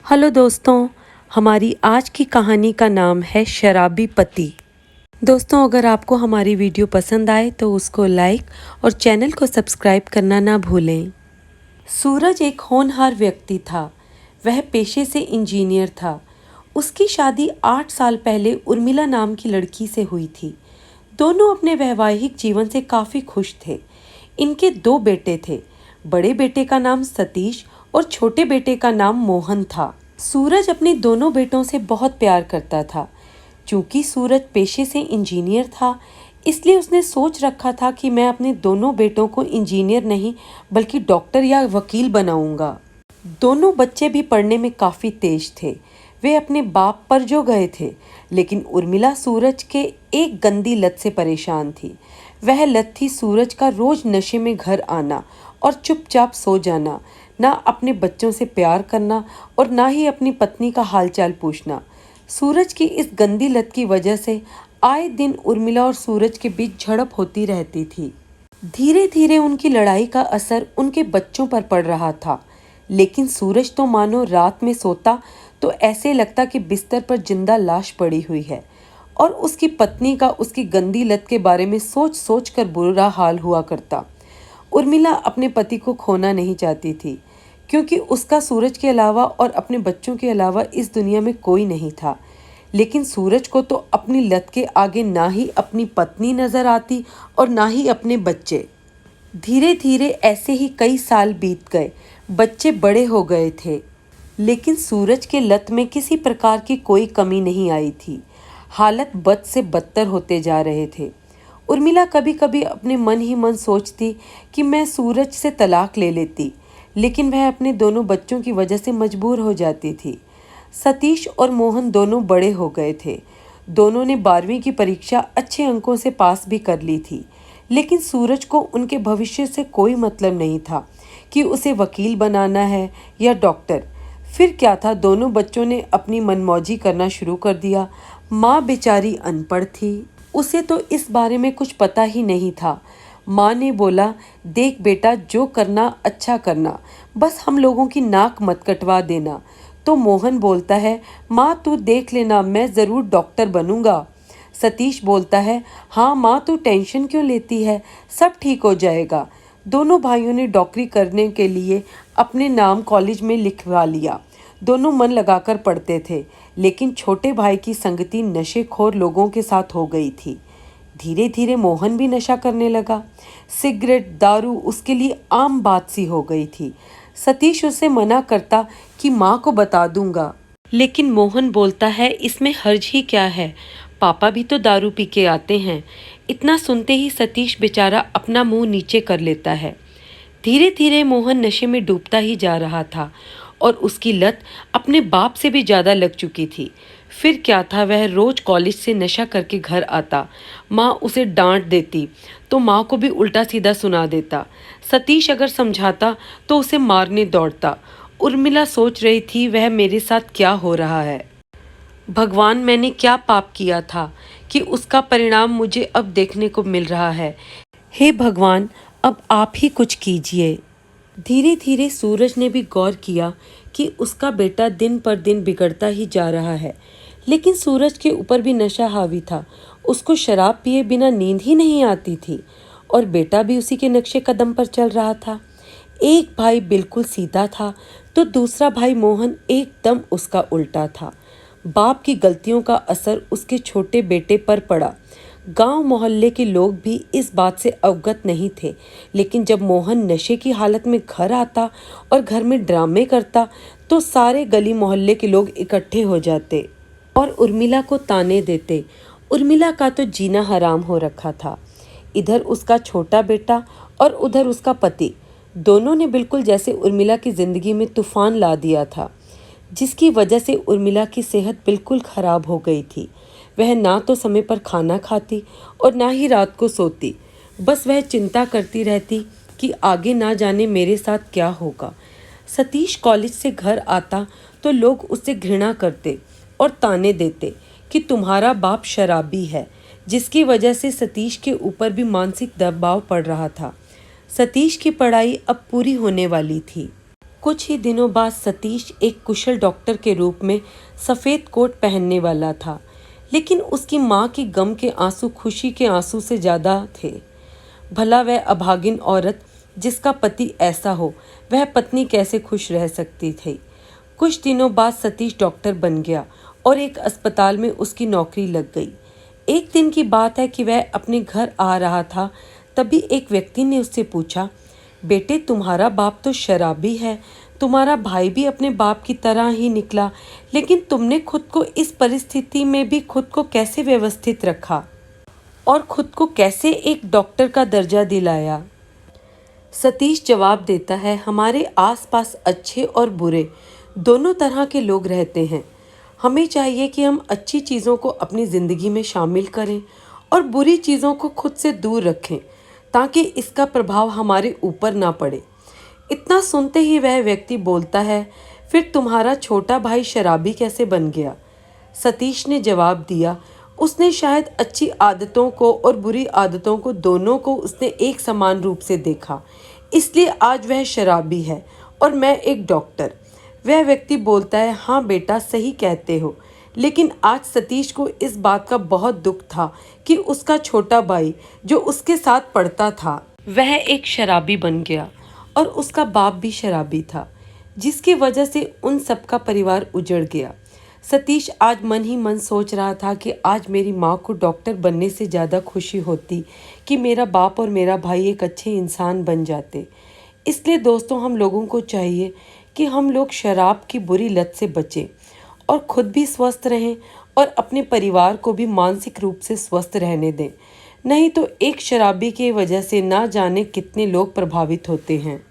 Hello दोस्तों, हमारी आज की कहानी का नाम है शराबी पति। दोस्तों, अगर आपको हमारी वीडियो पसंद आए तो उसको लाइक और चैनल को सब्सक्राइब करना ना भूलें। सूरज एक होनहार व्यक्ति था। वह पेशे से इंजीनियर था। उसकी शादी 8 साल पहले उर्मिला नाम की लड़की से हुई थी। दोनों अपने वैवाहिक जीवन से काफ़ी खुश थे। इनके 2 बेटे थे। बड़े बेटे का नाम सतीश और छोटे बेटे का नाम मोहन था। सूरज अपने दोनों बेटों से बहुत प्यार करता था। चूंकि सूरज पेशे से इंजीनियर था, इसलिए उसने सोच रखा था कि मैं अपने दोनों बेटों को इंजीनियर नहीं बल्कि डॉक्टर या वकील बनाऊंगा। दोनों बच्चे भी पढ़ने में काफ़ी तेज थे। वे अपने बाप पर जो गए थे, लेकिन उर्मिला सूरज के एक गंदी लत से परेशान थी। वह लत थी सूरज का रोज नशे में घर आना और चुपचाप सो जाना, ना अपने बच्चों से प्यार करना और ना ही अपनी पत्नी का हालचाल पूछना। सूरज की इस गंदी लत की वजह से आए दिन उर्मिला और सूरज के बीच झड़प होती रहती थी। धीरे धीरे उनकी लड़ाई का असर उनके बच्चों पर पड़ रहा था। लेकिन सूरज तो मानो रात में सोता तो ऐसे लगता कि बिस्तर पर जिंदा लाश पड़ी हुई है, और उसकी पत्नी का उसकी गंदी लत के बारे में सोच सोच कर बुरा हाल हुआ करता। उर्मिला अपने पति को खोना नहीं चाहती थी, क्योंकि उसका सूरज के अलावा और अपने बच्चों के अलावा इस दुनिया में कोई नहीं था। लेकिन सूरज को तो अपनी लत के आगे ना ही अपनी पत्नी नजर आती और ना ही अपने बच्चे। धीरे धीरे ऐसे ही कई साल बीत गए। बच्चे बड़े हो गए थे, लेकिन सूरज के लत में किसी प्रकार की कोई कमी नहीं आई थी। हालत बद से बदतर होते जा रहे थे। उर्मिला कभी कभी अपने मन ही मन सोचती कि मैं सूरज से तलाक ले लेती, लेकिन वह अपने दोनों बच्चों की वजह से मजबूर हो जाती थी। सतीश और मोहन दोनों बड़े हो गए थे। दोनों ने 12वीं की परीक्षा अच्छे अंकों से पास भी कर ली थी, लेकिन सूरज को उनके भविष्य से कोई मतलब नहीं था कि उसे वकील बनाना है या डॉक्टर। फिर क्या था, दोनों बच्चों ने अपनी मनमौजी करना शुरू कर दिया। माँ बेचारी अनपढ़ थी, उसे तो इस बारे में कुछ पता ही नहीं था। माँ ने बोला, देख बेटा, जो करना अच्छा करना, बस हम लोगों की नाक मत कटवा देना। तो मोहन बोलता है, माँ तू देख लेना, मैं ज़रूर डॉक्टर बनूंगा। सतीश बोलता है, हाँ माँ तू टेंशन क्यों लेती है, सब ठीक हो जाएगा। दोनों भाइयों ने डॉक्टरी करने के लिए अपने नाम कॉलेज में लिखवा लिया। दोनों मन लगाकर पढ़ते थे, लेकिन छोटे भाई की संगति नशेखोर लोगों के साथ हो गई थी। धीरे धीरे मोहन भी नशा करने लगा। सिगरेट दारू उसके लिए आम बात सी हो गई थी। सतीश उसे मना करता कि माँ को बता दूंगा, लेकिन मोहन बोलता है, इसमें हर्ज ही क्या है, पापा भी तो दारू पी के आते हैं। इतना सुनते ही सतीश बेचारा अपना मुंह नीचे कर लेता है। धीरे धीरे मोहन नशे में डूबता ही जा रहा था और उसकी लत अपने बाप से भी ज़्यादा लग चुकी थी। फिर क्या था, वह रोज कॉलेज से नशा करके घर आता। माँ उसे डांट देती तो माँ को भी उल्टा सीधा सुना देता। सतीश अगर समझाता तो उसे मारने दौड़ता। उर्मिला सोच रही थी, वह मेरे साथ क्या हो रहा है। भगवान, मैंने क्या पाप किया था कि उसका परिणाम मुझे अब देखने को मिल रहा है। हे भगवान, अब आप ही कुछ कीजिए। धीरे धीरे सूरज ने भी गौर किया कि उसका बेटा दिन पर दिन बिगड़ता ही जा रहा है। लेकिन सूरज के ऊपर भी नशा हावी था। उसको शराब पिए बिना नींद ही नहीं आती थी, और बेटा भी उसी के नक्शे कदम पर चल रहा था। एक भाई बिल्कुल सीधा था, तो दूसरा भाई मोहन एकदम उसका उल्टा था। बाप की गलतियों का असर उसके छोटे बेटे पर पड़ा। गांव मोहल्ले के लोग भी इस बात से अवगत नहीं थे, लेकिन जब मोहन नशे की हालत में घर आता और घर में ड्रामे करता, तो सारे गली मोहल्ले के लोग इकट्ठे हो जाते और उर्मिला को ताने देते। उर्मिला का तो जीना हराम हो रखा था। इधर उसका छोटा बेटा और उधर उसका पति, दोनों ने बिल्कुल जैसे उर्मिला की जिंदगी में तूफान ला दिया था, जिसकी वजह से उर्मिला की सेहत बिल्कुल खराब हो गई थी। वह ना तो समय पर खाना खाती और ना ही रात को सोती। बस वह चिंता करती रहती कि आगे ना जाने मेरे साथ क्या होगा। सतीश कॉलेज से घर आता तो लोग उससे घृणा करते और ताने देते कि तुम्हारा बाप शराबी है, जिसकी वजह से सतीश के ऊपर भी मानसिक दबाव पड़ रहा था। सतीश की पढ़ाई अब पूरी होने वाली थी। कुछ ही दिनों बाद सतीश एक कुशल डॉक्टर के रूप में सफ़ेद कोट पहनने वाला था, लेकिन उसकी माँ की गम के आंसू खुशी के आंसू से ज़्यादा थे। भला वह अभागिन औरत जिसका पति ऐसा हो, वह पत्नी कैसे खुश रह सकती थी। कुछ दिनों बाद सतीश डॉक्टर बन गया और एक अस्पताल में उसकी नौकरी लग गई। एक दिन की बात है कि वह अपने घर आ रहा था, तभी एक व्यक्ति ने उससे पूछा, बेटे तुम्हारा बाप तो शराबी है, तुम्हारा भाई भी अपने बाप की तरह ही निकला, लेकिन तुमने खुद को इस परिस्थिति में भी खुद को कैसे व्यवस्थित रखा और खुद को कैसे एक डॉक्टर का दर्जा दिलाया। सतीश जवाब देता है, हमारे आसपास अच्छे और बुरे दोनों तरह के लोग रहते हैं। हमें चाहिए कि हम अच्छी चीज़ों को अपनी ज़िंदगी में शामिल करें और बुरी चीज़ों को खुद से दूर रखें, ताकि इसका प्रभाव हमारे ऊपर ना पड़े। इतना सुनते ही वह व्यक्ति बोलता है, फिर तुम्हारा छोटा भाई शराबी कैसे बन गया? सतीश ने जवाब दिया, उसने शायद अच्छी आदतों को और बुरी आदतों को दोनों को उसने एक समान रूप से देखा, इसलिए आज वह शराबी है और मैं एक डॉक्टर। वह व्यक्ति बोलता है, हाँ बेटा सही कहते हो, लेकिन आज सतीश को इस बात का बहुत दुख था कि उसका छोटा भाई जो उसके साथ पढ़ता था वह एक शराबी बन गया और उसका बाप भी शराबी था, जिसकी वजह से उन सबका परिवार उजड़ गया। सतीश आज मन ही मन सोच रहा था कि आज मेरी माँ को डॉक्टर बनने से ज़्यादा खुशी होती कि मेरा बाप और मेरा भाई एक अच्छे इंसान बन जाते। इसलिए दोस्तों, हम लोगों को चाहिए कि हम लोग शराब की बुरी लत से बचें और खुद भी स्वस्थ रहें और अपने परिवार को भी मानसिक रूप से स्वस्थ रहने दें। नहीं तो एक शराबी की वजह से ना जाने कितने लोग प्रभावित होते हैं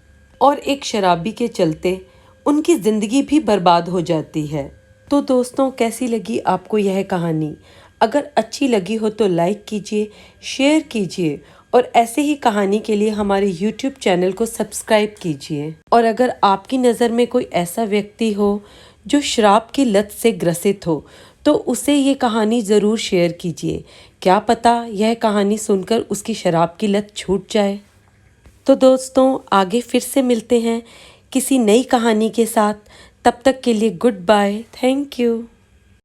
और एक शराबी के चलते उनकी ज़िंदगी भी बर्बाद हो जाती है। तो दोस्तों, कैसी लगी आपको यह कहानी? अगर अच्छी लगी हो तो लाइक कीजिए, शेयर कीजिए और ऐसे ही कहानी के लिए हमारे YouTube चैनल को सब्सक्राइब कीजिए। और अगर आपकी नज़र में कोई ऐसा व्यक्ति हो जो शराब की लत से ग्रसित हो, तो उसे ये कहानी ज़रूर शेयर कीजिए। क्या पता यह कहानी सुनकर उसकी शराब की लत छूट जाए। तो दोस्तों, आगे फिर से मिलते हैं किसी नई कहानी के साथ। तब तक के लिए गुड बाय, थैंक यू।